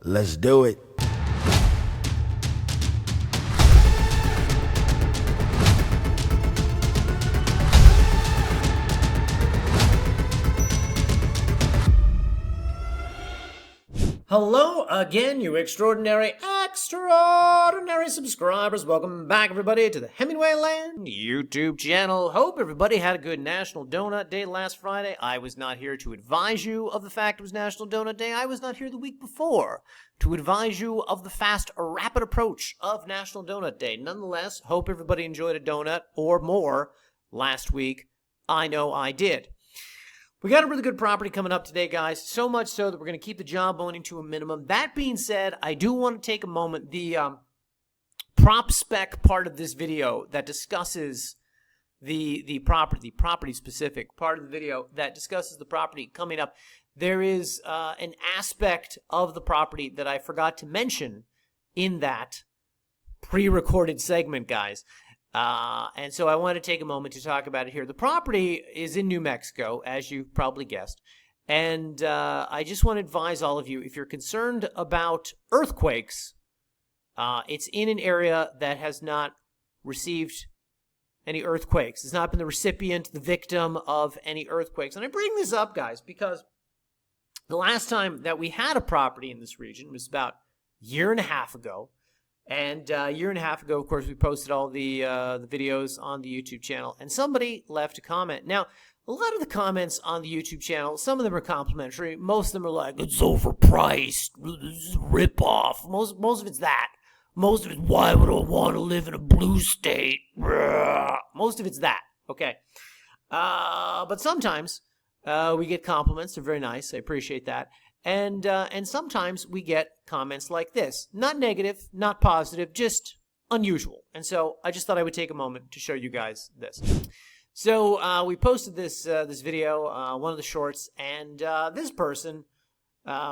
Let's do it. Hello again, you extraordinary subscribers. Welcome back, everybody, to the Hemingway Land YouTube channel. Hope everybody had a good National Donut Day last Friday. I was not here to advise you of the fact it was National Donut Day. I was not here the week before to advise you of the fast, rapid approach of National Donut Day. Nonetheless, hope everybody enjoyed a donut or more last week. I know I did. We got a really good property coming up today, guys. So much so that we're going to keep the jawboning to a minimum. That being said, I do want to take a moment. The prop spec part of this video that discusses the property specific part of the video that discusses the property coming up. There is an aspect of the property that I forgot to mention in that pre-recorded segment, guys. And so I want to take a moment to talk about it here. The property is in New Mexico, as you probably guessed. And I just want to advise all of you, if you're concerned about earthquakes, it's in an area that has not received any earthquakes. It's not been the recipient, the victim of any earthquakes. And I bring this up, guys, because the last time that we had a property in this region was about a year and a half ago. And a year and a half ago, of course, we posted all the videos on the YouTube channel, and somebody left a comment. Now, a lot of the comments on the YouTube channel, some of them are complimentary. Most of them are like, it's overpriced, this is a ripoff. Most of it's that. Most of it's, why would I want to live in a blue state? Most of it's that, okay? But sometimes we get compliments. They're very nice. I appreciate that. And sometimes we get comments like this. Not negative, not positive, just unusual. And so I just thought I would take a moment to show you guys this. So we posted this video, one of the shorts, and this person,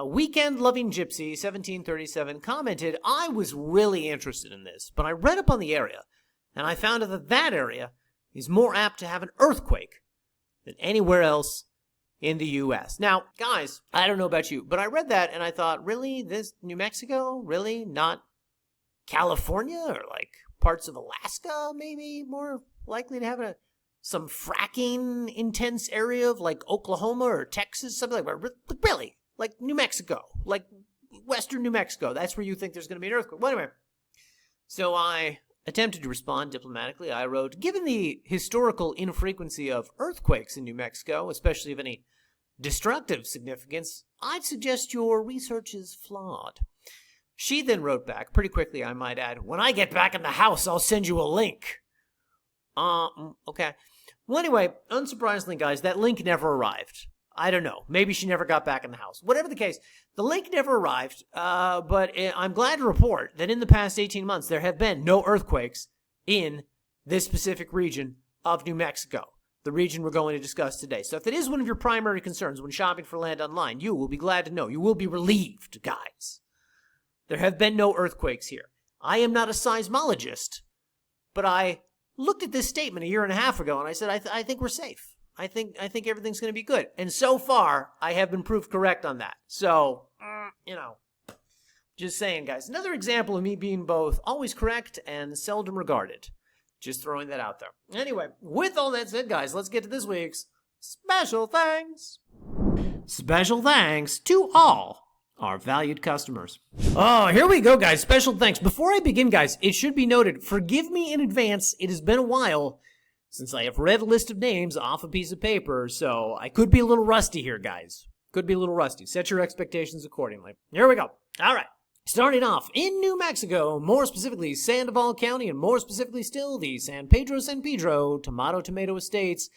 Weekend Loving Gypsy 1737, commented, I was really interested in this, but I read up on the area, and I found out that area is more apt to have an earthquake than anywhere else in the U.S. Now, guys, I don't know about you, but I read that and I thought, really? This New Mexico? Really? Not California or like parts of Alaska maybe more likely to have some fracking intense area of like Oklahoma or Texas, something like that. Really? Like New Mexico, like western New Mexico. That's where you think there's going to be an earthquake. Well, anyway, so I attempted to respond diplomatically. I wrote, given the historical infrequency of earthquakes in New Mexico, especially of any destructive significance, I'd suggest your research is flawed. She then wrote back, pretty quickly I might add, when I get back in the house, I'll send you a link. Okay. Well, anyway, unsurprisingly, guys, that link never arrived. I don't know. Maybe she never got back in the house. Whatever the case, the link never arrived, but I'm glad to report that in the past 18 months, there have been no earthquakes in this specific region of New Mexico, the region we're going to discuss today. So if it is one of your primary concerns when shopping for land online, you will be glad to know. You will be relieved, guys. There have been no earthquakes here. I am not a seismologist, but I looked at this statement a year and a half ago, and I said, I think we're safe. I think everything's going to be good. And so far, I have been proved correct on that. So, just saying, guys. Another example of me being both always correct and seldom regarded. Just throwing that out there. Anyway, with all that said, guys, let's get to this week's special thanks. Special thanks to all our valued customers. Oh, here we go, guys. Special thanks. Before I begin, guys, it should be noted, forgive me in advance. It has been a while since I have read a list of names off a piece of paper, so I could be a little rusty here, guys. Could be a little rusty. Set your expectations accordingly. Here we go. All right. Starting off in New Mexico, more specifically Sandoval County, and more specifically still the San Pedro Tomato Estates.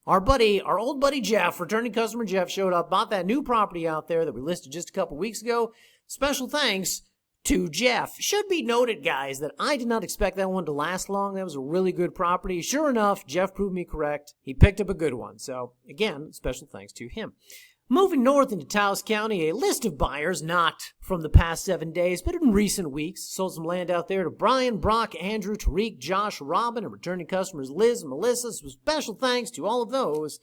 Our old buddy Jeff, returning customer Jeff, showed up, bought that new property out there that we listed just a couple weeks ago. Special thanks to Jeff. Should be noted, guys, that I did not expect that one to last long. That was a really good property. Sure enough, Jeff proved me correct. He picked up a good one. So, again, special thanks to him. Moving north into Taos County, a list of buyers, not from the past 7 days, but in recent weeks, sold some land out there to Brian, Brock, Andrew, Tariq, Josh, Robin, and returning customers Liz and Melissa. So special thanks to all of those,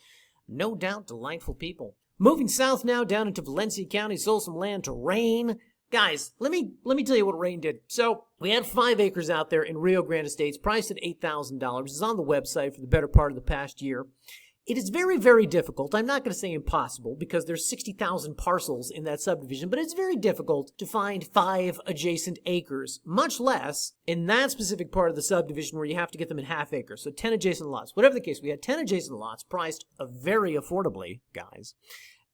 no doubt delightful people. Moving south now down into Valencia County, sold some land to Rain, Guys, let me tell you what Rain did. So we had 5 acres out there in Rio Grande Estates, priced at $8,000. It's on the website for the better part of the past year. It is very, very difficult. I'm not going to say impossible because there's 60,000 parcels in that subdivision, but it's very difficult to find 5 adjacent acres, much less in that specific part of the subdivision where you have to get them in half acres. So 10 adjacent lots. Whatever the case, we had 10 adjacent lots priced very affordably, guys,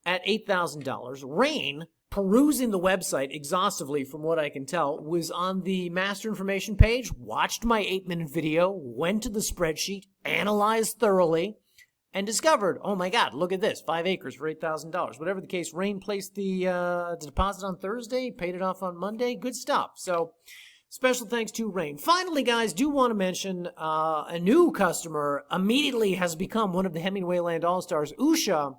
at $8,000. Rain, perusing the website exhaustively from what I can tell, was on the master information page, watched my 8-minute video, went to the spreadsheet, analyzed thoroughly, and discovered, oh my God, look at this, 5 acres for $8,000. Whatever the case, Rain placed the deposit on Thursday, paid it off on Monday. Good stuff. So special thanks to Rain. Finally, guys, do want to mention a new customer immediately has become one of the Hemingway Land All-Stars, Usha.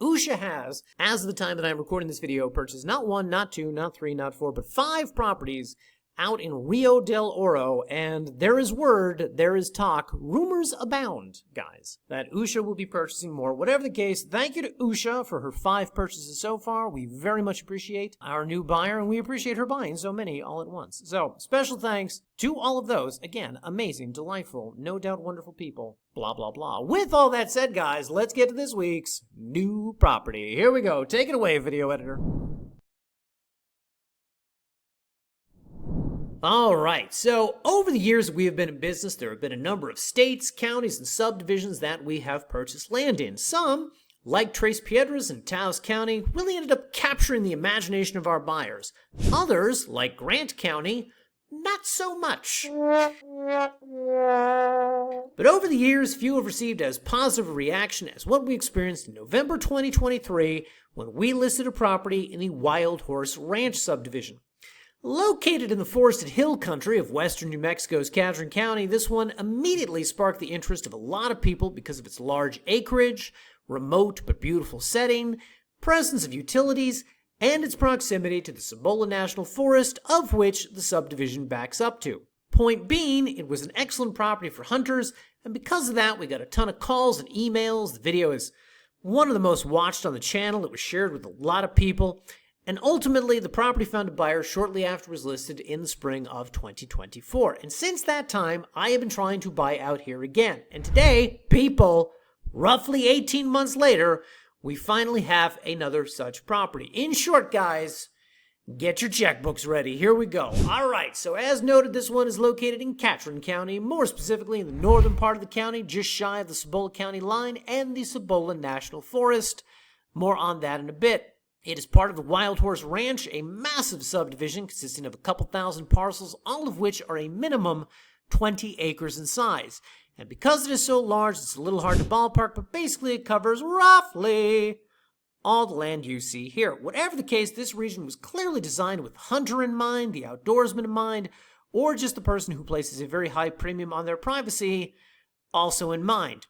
Usha has, as of the time that I'm recording this video, purchased not 1, not 2, not 3, not 4, but 5 properties out in Rio del Oro, and there is word, there is talk, rumors abound, guys, that Usha will be purchasing more. Whatever the case, thank you to Usha for her 5 purchases so far. We very much appreciate our new buyer, and we appreciate her buying so many all at once. So, special thanks to all of those. Again, amazing, delightful, no doubt wonderful people, blah, blah, blah. With all that said, guys, let's get to this week's new property. Here we go. Take it away, video editor. All right, so over the years we have been in business, there have been a number of states, counties, and subdivisions that we have purchased land in. Some, like Tres Piedras in Taos County, really ended up capturing the imagination of our buyers. Others, like Grant County, not so much. But over the years, few have received as positive a reaction as what we experienced in November 2023 when we listed a property in the Wild Horse Ranch subdivision. Located in the forested hill country of western New Mexico's Catron County, this one immediately sparked the interest of a lot of people because of its large acreage, remote but beautiful setting, presence of utilities, and its proximity to the Cibola National Forest, of which the subdivision backs up to. Point being, it was an excellent property for hunters, and because of that, we got a ton of calls and emails. The video is one of the most watched on the channel. It was shared with a lot of people. And ultimately, the property found a buyer shortly after it was listed in the spring of 2024. And since that time, I have been trying to buy out here again. And today, people, roughly 18 months later, we finally have another such property. In short, guys, get your checkbooks ready. Here we go. All right, so as noted, this one is located in Catron County, more specifically in the northern part of the county, just shy of the Cibola County line and the Cibola National Forest. More on that in a bit. It is part of the Wild Horse Ranch, a massive subdivision consisting of a couple thousand parcels, all of which are a minimum 20 acres in size. And because it is so large, it's a little hard to ballpark, but basically it covers roughly all the land you see here. Whatever the case, this region was clearly designed with the hunter in mind, the outdoorsman in mind, or just the person who places a very high premium on their privacy also in mind.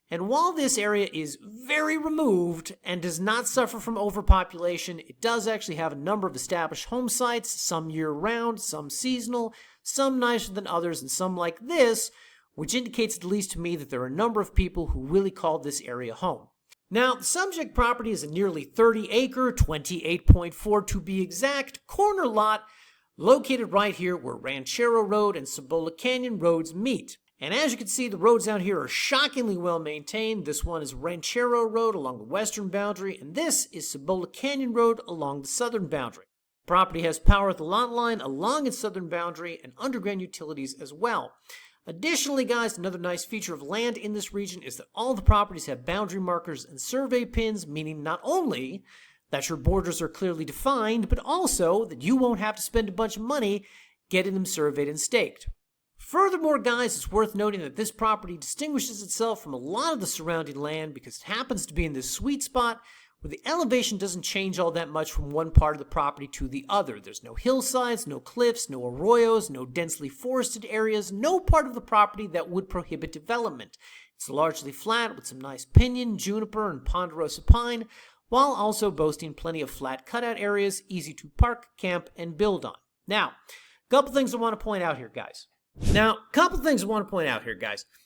And while this area is very removed and does not suffer from overpopulation, it does actually have a number of established home sites, some year-round, some seasonal, some nicer than others, and some like this, which indicates at least to me that there are a number of people who really call this area home. Now, the subject property is a nearly 30-acre, 28.4 to be exact, corner lot located right here where Ranchero Road and Cibola Canyon roads meet. And as you can see, the roads out here are shockingly well maintained. This one is Ranchero Road along the western boundary, and this is Cibola Canyon Road along the southern boundary. The property has power at the lot line along its southern boundary and underground utilities as well. Additionally, guys, another nice feature of land in this region is that all the properties have boundary markers and survey pins, meaning not only that your borders are clearly defined, but also that you won't have to spend a bunch of money getting them surveyed and staked. Furthermore, guys, it's worth noting that this property distinguishes itself from a lot of the surrounding land because it happens to be in this sweet spot where the elevation doesn't change all that much from one part of the property to the other. There's no hillsides, no cliffs, no arroyos, no densely forested areas, no part of the property that would prohibit development. It's largely flat with some nice pinyon, juniper, and ponderosa pine, while also boasting plenty of flat cutout areas, easy to park, camp, and build on. Now, a couple things I want to point out here, guys.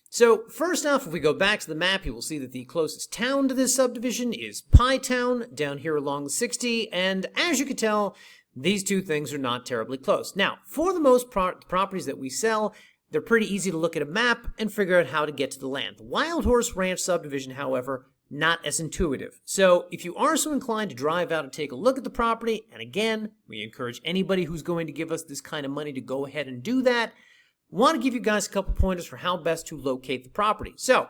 So, first off, if we go back to the map, you will see that the closest town to this subdivision is Pie Town, down here along the 60, and as you can tell, these two things are not terribly close. Now, for the most part, the properties that we sell, they're pretty easy to look at a map and figure out how to get to the land. The Wild Horse Ranch subdivision, however, not as intuitive. So if you are so inclined to drive out and take a look at the property, and again, we encourage anybody who's going to give us this kind of money to go ahead and do that, want to give you guys a couple pointers for how best to locate the property. So,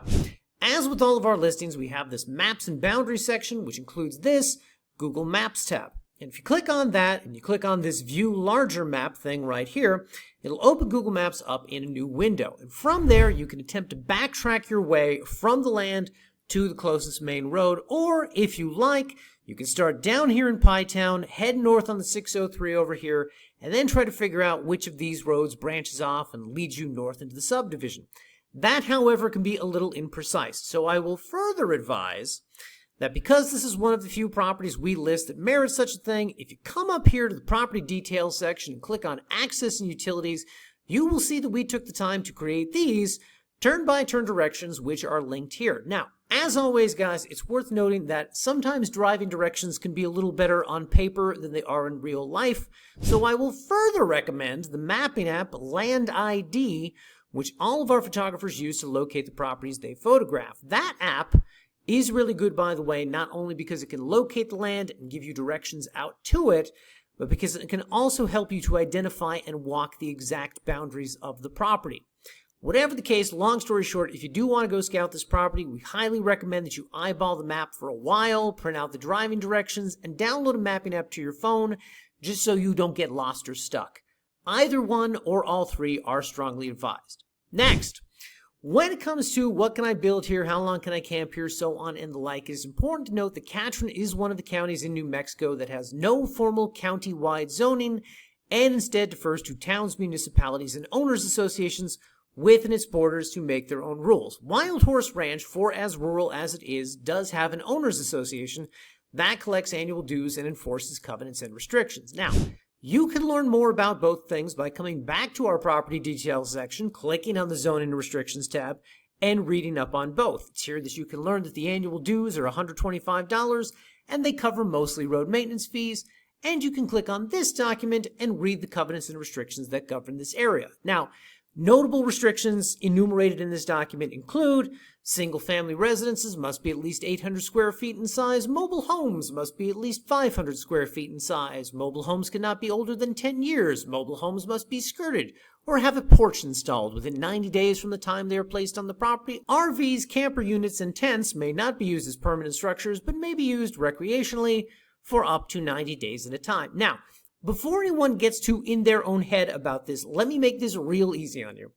as with all of our listings, we have this Maps and Boundaries section, which includes this Google Maps tab. And if you click on that, and you click on this View Larger Map thing right here, it'll open Google Maps up in a new window. And from there, you can attempt to backtrack your way from the land to the closest main road, or if you like, you can start down here in Pie Town, head north on the 603 over here, and then try to figure out which of these roads branches off and leads you north into the subdivision. That, however, can be a little imprecise, so I will further advise that because this is one of the few properties we list that merits such a thing, if you come up here to the property details section and click on Access and Utilities, you will see that we took the time to create these turn-by-turn directions, which are linked here. Now, as always, guys, it's worth noting that sometimes driving directions can be a little better on paper than they are in real life, so I will further recommend the mapping app Land ID, which all of our photographers use to locate the properties they photograph. That app is really good, by the way, not only because it can locate the land and give you directions out to it, but because it can also help you to identify and walk the exact boundaries of the property. Whatever the case, long story short, if you do want to go scout this property, we highly recommend that you eyeball the map for a while, print out the driving directions, and download a mapping app to your phone just so you don't get lost or stuck. Either one or all three are strongly advised. Next, when it comes to what can I build here, how long can I camp here, so on and the like, it is important to note that Catron is one of the counties in New Mexico that has no formal county-wide zoning and instead defers to towns, municipalities, and owners associations within its borders to make their own rules. Wild Horse Ranch, for as rural as it is, does have an owners association that collects annual dues and enforces covenants and restrictions. Now, you can learn more about both things by coming back to our property details section, clicking on the zoning and restrictions tab, and reading up on both. It's here that you can learn that the annual dues are $125 and they cover mostly road maintenance fees, and you can click on this document and read the covenants and restrictions that govern this area. Now, notable restrictions enumerated in this document include single-family residences must be at least 800 square feet in size. Mobile homes must be at least 500 square feet in size. Mobile homes cannot be older than 10 years. Mobile homes must be skirted or have a porch installed within 90 days from the time they are placed on the property. RVs, camper units, and tents may not be used as permanent structures, but may be used recreationally for up to 90 days at a time. Now, before anyone gets too in their own head about this, let me make this real easy on you.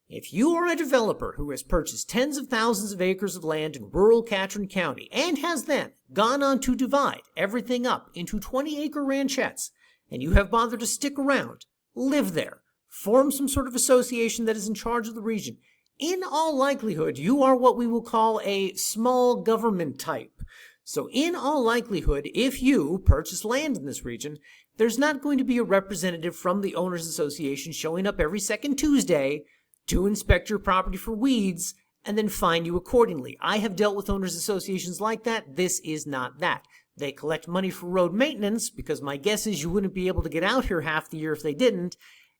If you are a developer who has purchased tens of thousands of acres of land in rural Catron County and has then gone on to divide everything up into 20-acre ranchettes, and you have bothered to stick around, live there, form some sort of association that is in charge of the region, in all likelihood, you are what we will call a small government type. So in all likelihood, if you purchase land in this region, there's not going to be a representative from the Owners Association showing up every second Tuesday to inspect your property for weeds and then fine you accordingly. I have dealt with owners associations like that. This is not that. They collect money for road maintenance, because my guess is you wouldn't be able to get out here half the year if they didn't.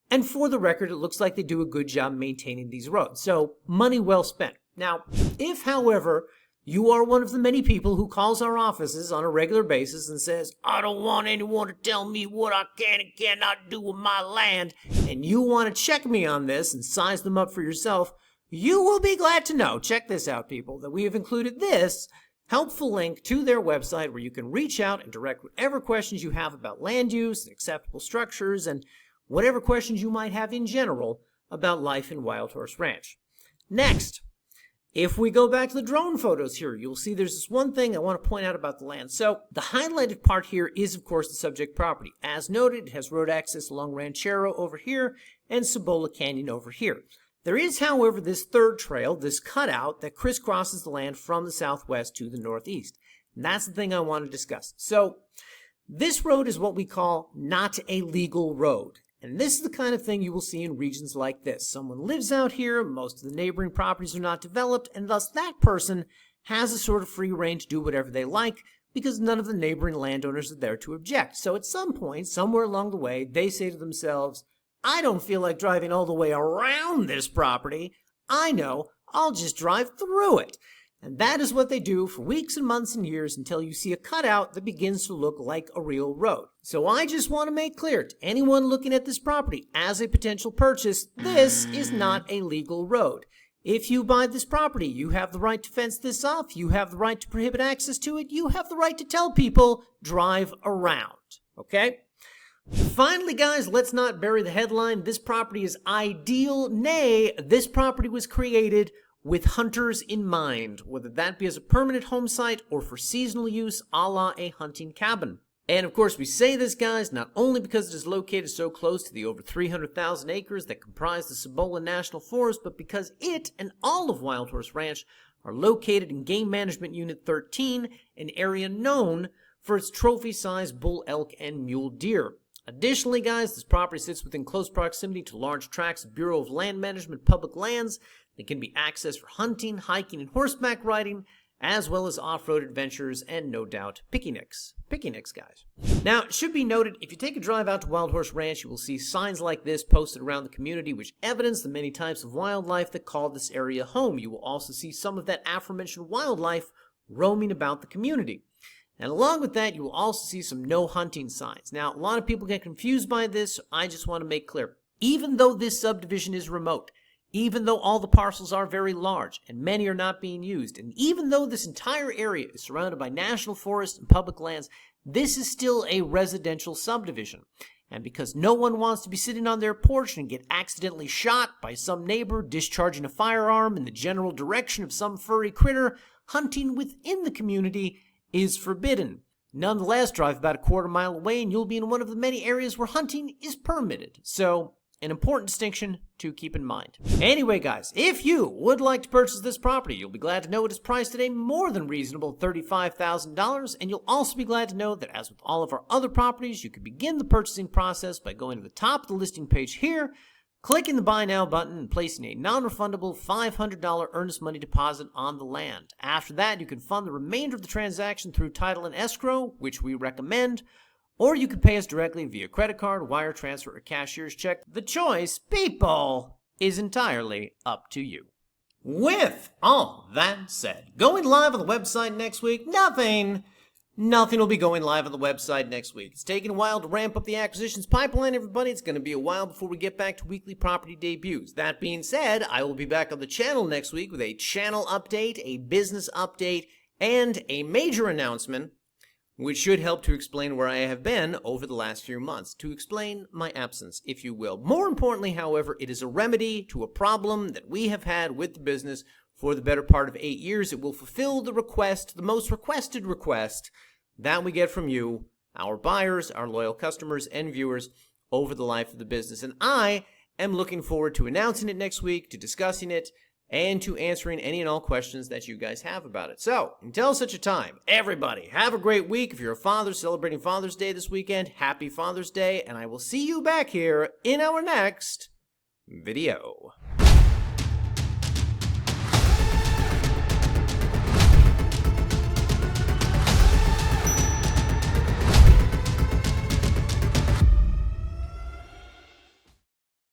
And for the record, it looks like they do a good job maintaining these roads. So money well spent. Now, if, however, you are one of the many people who calls our offices on a regular basis and says, I don't want anyone to tell me what I can and cannot do with my land, and you want to check me on this and size them up for yourself, you will be glad to know, check this out, people, that we have included this helpful link to their website where you can reach out and direct whatever questions you have about land use and acceptable structures and whatever questions you might have in general about life in Wild Horse Ranch. Next, if we go back to the drone photos here, you'll see there's this one thing I want to point out about the land. So the highlighted part here is, of course, the subject property. As noted, it has road access along Ranchero over here and Cibola Canyon over here. There is, however, this third trail, this cutout, that crisscrosses the land from the southwest to the northeast. And that's the thing I want to discuss. So this road is what we call not a legal road. And this is the kind of thing you will see in regions like this. Someone lives out here, most of the neighboring properties are not developed, and thus that person has a sort of free rein to do whatever they like because none of the neighboring landowners are there to object. So at some point, somewhere along the way, they say to themselves, I don't feel like driving all the way around this property. I know, I'll just drive through it. And that is what they do for weeks and months and years until you see a cutout that begins to look like a real road. So I just want to make clear to anyone looking at this property as a potential purchase, this is not a legal road. If you buy this property, you have the right to fence this off, you have the right to prohibit access to it, you have the right to tell people, drive around, okay? Finally, guys, let's not bury the headline. This property is ideal. Nay, this property was created with hunters in mind, whether that be as a permanent home site or for seasonal use a la a hunting cabin. And of course, we say this, guys, not only because it is located so close to the over 300,000 acres that comprise the Cibola National Forest, but because it and all of Wild Horse Ranch are located in Game Management Unit 13, an area known for its trophy-sized bull elk and mule deer. Additionally, guys, this property sits within close proximity to large tracts of Bureau of Land Management public lands that can be accessed for hunting, hiking, and horseback riding, as well as off-road adventures and, no doubt, picnics. Picnics, guys. Now, it should be noted, if you take a drive out to Wild Horse Ranch, you will see signs like this posted around the community which evidence the many types of wildlife that call this area home. You will also see some of that aforementioned wildlife roaming about the community. And along with that, you will also see some no hunting signs. Now, a lot of people get confused by this, so I just want to make clear. Even though this subdivision is remote, even though all the parcels are very large and many are not being used, and even though this entire area is surrounded by national forests and public lands, this is still a residential subdivision. And because no one wants to be sitting on their porch and get accidentally shot by some neighbor discharging a firearm in the general direction of some furry critter, hunting within the community is forbidden. Nonetheless, drive about a quarter mile away and you'll be in one of the many areas where hunting is permitted. So, an important distinction to keep in mind. Anyway, guys, if you would like to purchase this property, you'll be glad to know it is priced at a more than reasonable $35,000, and you'll also be glad to know that as with all of our other properties, you can begin the purchasing process by going to the top of the listing page here, clicking the Buy Now button, and placing a non-refundable $500 earnest money deposit on the land. After that, you can fund the remainder of the transaction through title and escrow, which we recommend, or you can pay us directly via credit card, wire transfer, or cashier's check. The choice, people, is entirely up to you. With all that said, going live on the website next week, nothing will be going live on the website next week. It's taking a while to ramp up the acquisitions pipeline, everybody. It's going to be a while before we get back to weekly property debuts. That being said, I will be back on the channel next week with a channel update, a business update, and a major announcement, which should help to explain where I have been over the last few months, to explain my absence, if you will. More importantly, however, it is a remedy to a problem that we have had with the business for the better part of 8 years. It will fulfill the request, the most requested request that we get from you, our buyers, our loyal customers, and viewers over the life of the business. And I am looking forward to announcing it next week, to discussing it, and to answering any and all questions that you guys have about it. So, until such a time, everybody, have a great week. If you're a father celebrating Father's Day this weekend, happy Father's Day, and I will see you back here in our next video.